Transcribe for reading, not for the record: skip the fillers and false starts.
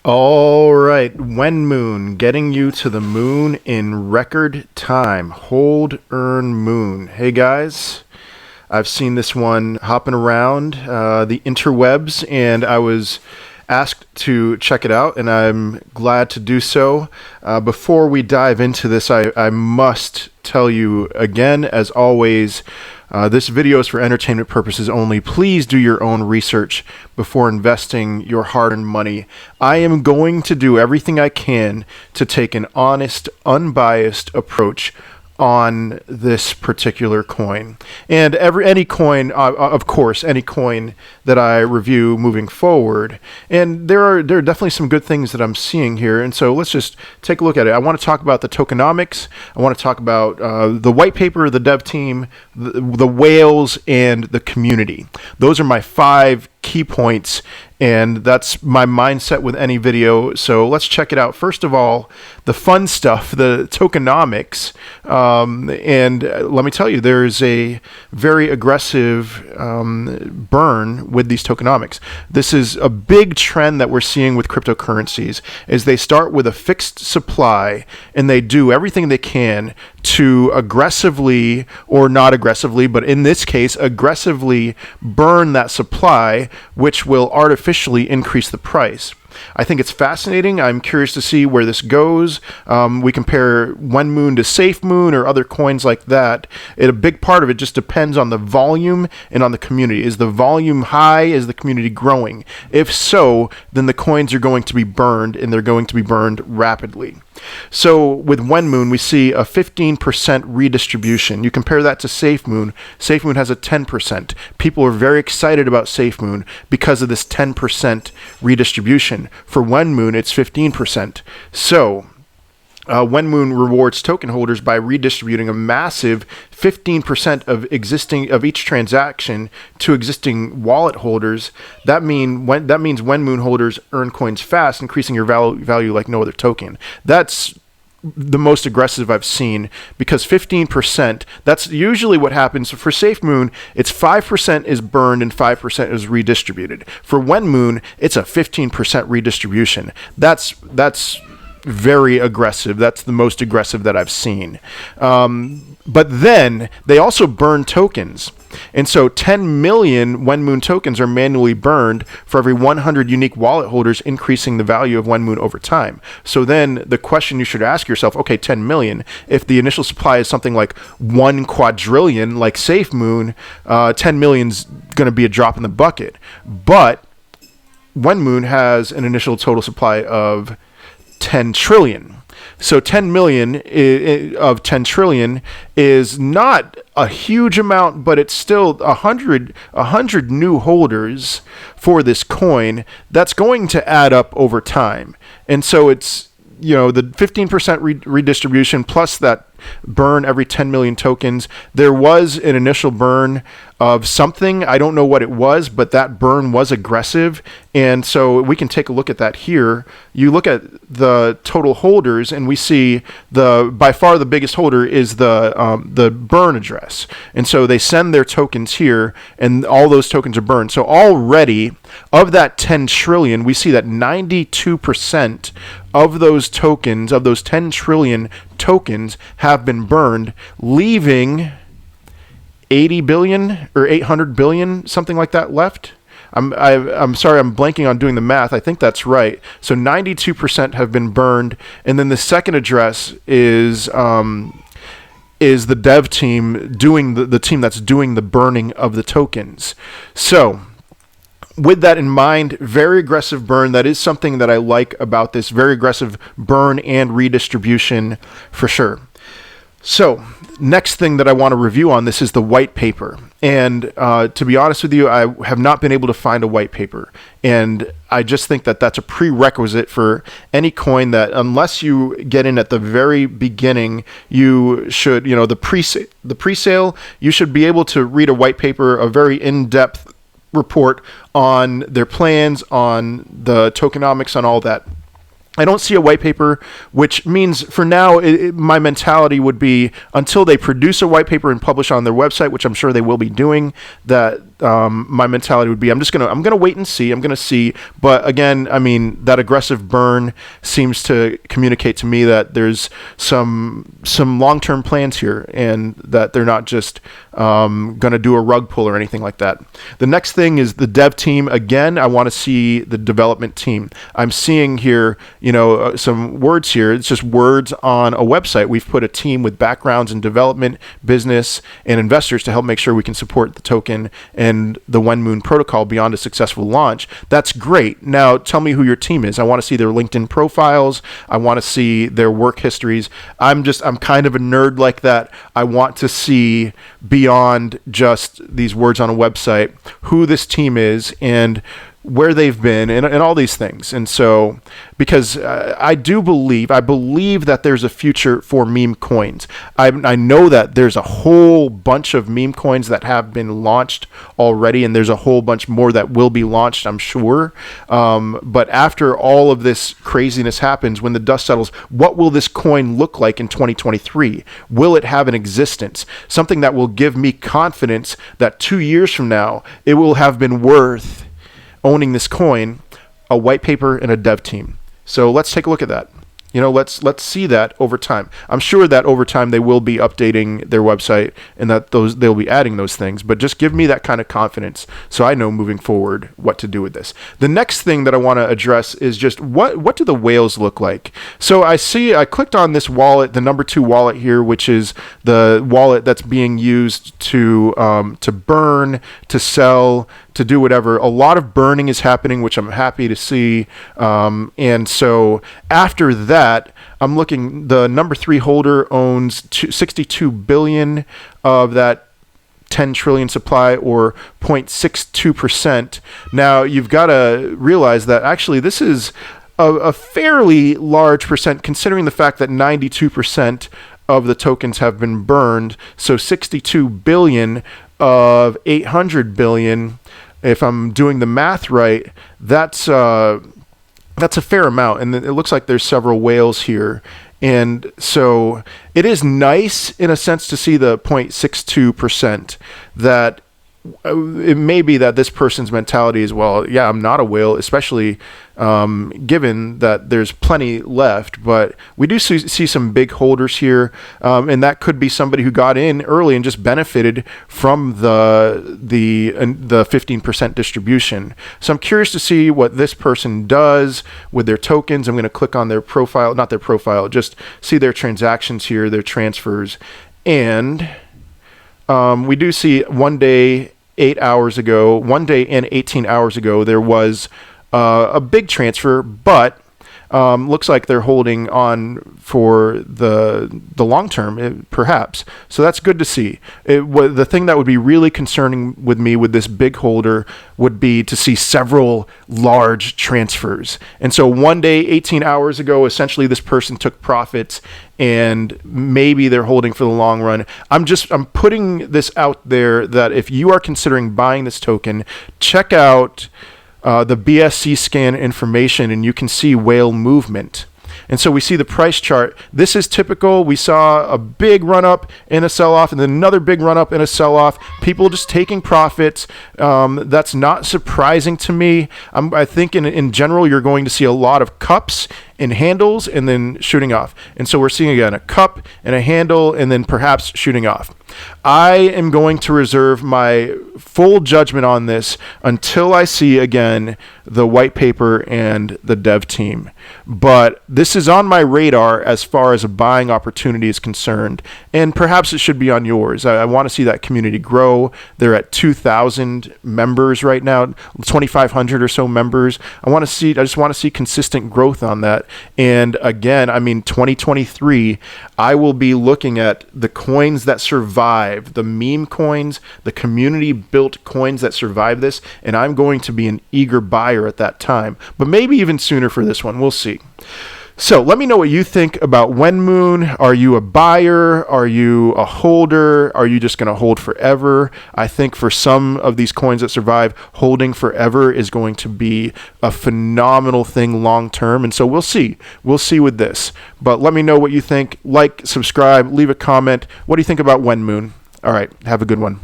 All right, Wenmoon, getting you to the moon in record time. Hold, earn, moon. Hey guys, I've seen this one hopping around the interwebs, and I was asked to check it out, and I'm glad to do so. Before we dive into this, I must tell you again, as always, this video is for entertainment purposes only. Please do your own research before investing your hard-earned money. I am going to do everything I can to take an honest, unbiased approach on this particular coin. And any coin, of course, any coin that I review moving forward. And there are definitely some good things that I'm seeing here. And so let's just take a look at it. I want to talk about the tokenomics. I want to talk about the white paper, the dev team, the whales, and the community. Those are my 5 key points, and that's my mindset with any video. So let's check it out. First of all, the fun stuff, the tokenomics, and let me tell you, there's a very aggressive burn with these tokenomics. This is a big trend that we're seeing with cryptocurrencies, is they start with a fixed supply and they do everything they can to aggressively, or not aggressively, but in this case, aggressively burn that supply, which will artificially increase the price. I think it's fascinating. I'm curious to see where this goes. We compare Wenmoon to safemoon or other coins like that. A big part of it just depends on the volume and on the community. Is the volume high? Is the community growing? If so, then the coins are going to be burned, and they're going to be burned rapidly. So with Wenmoon, we see a 15% redistribution. You compare that to safemoon. Safemoon has a 10%. People are very excited about safemoon because of this 10% redistribution. For Wenmoon, it's 15%. So Wenmoon rewards token holders by redistributing a massive 15% of each transaction to existing wallet holders. That means Wenmoon holders earn coins fast, increasing your value like no other token. That's the most aggressive I've seen, because 15%, that's usually what happens. For safemoon, it's 5% is burned and 5% is redistributed. For Wenmoon, it's a 15% redistribution. That's very aggressive. That's the most aggressive that I've seen. But then they also burn tokens. And so 10 million Wenmoon tokens are manually burned for every 100 unique wallet holders, increasing the value of Wenmoon over time. So then the question you should ask yourself, okay, 10 million, if the initial supply is something like 1 quadrillion, like safemoon, 10 million's going to be a drop in the bucket. But Wenmoon has an initial total supply of 10 trillion. So 10 million of 10 trillion is not a huge amount, but it's still 100 new holders for this coin. That's going to add up over time. And so it's, the 15% redistribution plus that burn every 10 million tokens. There was an initial burn of something. I don't know what it was, but that burn was aggressive. And so we can take a look at that here. You look at the total holders, and we see by far the biggest holder is the burn address. And so they send their tokens here, and all those tokens are burned. So already, of that 10 trillion, we see that 92% of those tokens, of those 10 trillion tokens, have been burned, leaving 80 billion or 800 billion, something like that, left. I'm sorry, I'm blanking on doing the math. I think that's right. So 92% have been burned, and then the second address is the dev team doing the team that's doing the burning of the tokens. So with that in mind, very aggressive burn. That is something that I like about this. Very aggressive burn and redistribution for sure. So next thing that I want to review on this is the white paper. And to be honest with you, I have not been able to find a white paper. And I just think that that's a prerequisite for any coin, that unless you get in at the very beginning, you should, the pre-sale, you should be able to read a white paper, a very in-depth report on their plans, on the tokenomics, on all that. I don't see a white paper, which means for now, my mentality would be until they produce a white paper and publish on their website, which I'm sure they will be doing, that my mentality would be I'm gonna wait and see. I'm gonna see. But again, I mean, that aggressive burn seems to communicate to me that there's some long-term plans here, and that they're not just gonna do a rug pull or anything like that. The next thing is the dev team. Again, I want to see the development team. I'm seeing here, some words here. It's just words on a website. We've put a team with backgrounds in development, business, and investors to help make sure we can support the token and the Wenmoon protocol beyond a successful launch. That's great. Now tell me who your team is. I want to see their LinkedIn profiles. I want to see their work histories. I'm kind of a nerd like that. I want to see beyond just these words on a website who this team is and where they've been and all these things. And so, because I believe that there's a future for meme coins. I know that there's a whole bunch of meme coins that have been launched already, and there's a whole bunch more that will be launched, I'm sure. But after all of this craziness happens, when the dust settles, what will this coin look like in 2023? Will it have an existence? Something that will give me confidence that 2 years from now, it will have been worth owning this coin, a white paper, and a dev team. So let's take a look at that. Let's see that over time. I'm sure that over time they will be updating their website and that they'll be adding those things, but just give me that kind of confidence so I know moving forward what to do with this. The next thing that I want to address is just what do the whales look like? So I clicked on this wallet, the number 2 wallet here, which is the wallet that's being used to burn, to sell, to do whatever. A lot of burning is happening, which I'm happy to see. And so after that, I'm looking, the number 3 holder owns 62 billion of that 10 trillion supply, or 0.62%. Now you've got to realize that actually this is a fairly large percent, considering the fact that 92% of the tokens have been burned. So 62 billion of 800 billion, if I'm doing the math right, that's a fair amount. And it looks like there's several whales here. And so it is nice in a sense to see the 0.62% that it may be that this person's mentality is, well, yeah, I'm not a whale, especially given that there's plenty left. But we do see some big holders here, and that could be somebody who got in early and just benefited from the 15% distribution. So I'm curious to see what this person does with their tokens. I'm going to click on their profile, not their profile, just see their transactions here, their transfers. And we do see 1 day, 8 hours ago, 1 day and 18 hours ago, there was a big transfer, but looks like they're holding on for the long term, perhaps. So that's good to see. The thing that would be really concerning with me with this big holder would be to see several large transfers. And so 1 day, 18 hours ago, essentially this person took profits, and maybe they're holding for the long run. I'm putting this out there that if you are considering buying this token, check out the BSC scan information, and you can see whale movement. And so we see the price chart. This is typical. We saw a big run up and a sell off, and then another big run up and a sell off. People just taking profits. That's not surprising to me. I think in general, you're going to see a lot of cups and handles and then shooting off. And so we're seeing again a cup and a handle and then perhaps shooting off. I am going to reserve my full judgment on this until I see again the white paper and the dev team. But this is on my radar as far as a buying opportunity is concerned, and perhaps it should be on yours. I want to see that community grow. They're at 2,000 members right now, 2,500 or so members. I just want to see consistent growth on that. And again, 2023, I will be looking at the coins that survive, the meme coins, the community built coins that survive this, and I'm going to be an eager buyer at that time, but maybe even sooner for this one. We'll see. So let me know what you think about Wenmoon. Are you a buyer? Are you a holder? Are you just going to hold forever? I think for some of these coins that survive, holding forever is going to be a phenomenal thing long term. And so we'll see. We'll see with this. But let me know what you think. Like, subscribe, leave a comment. What do you think about Wenmoon? All right. Have a good one.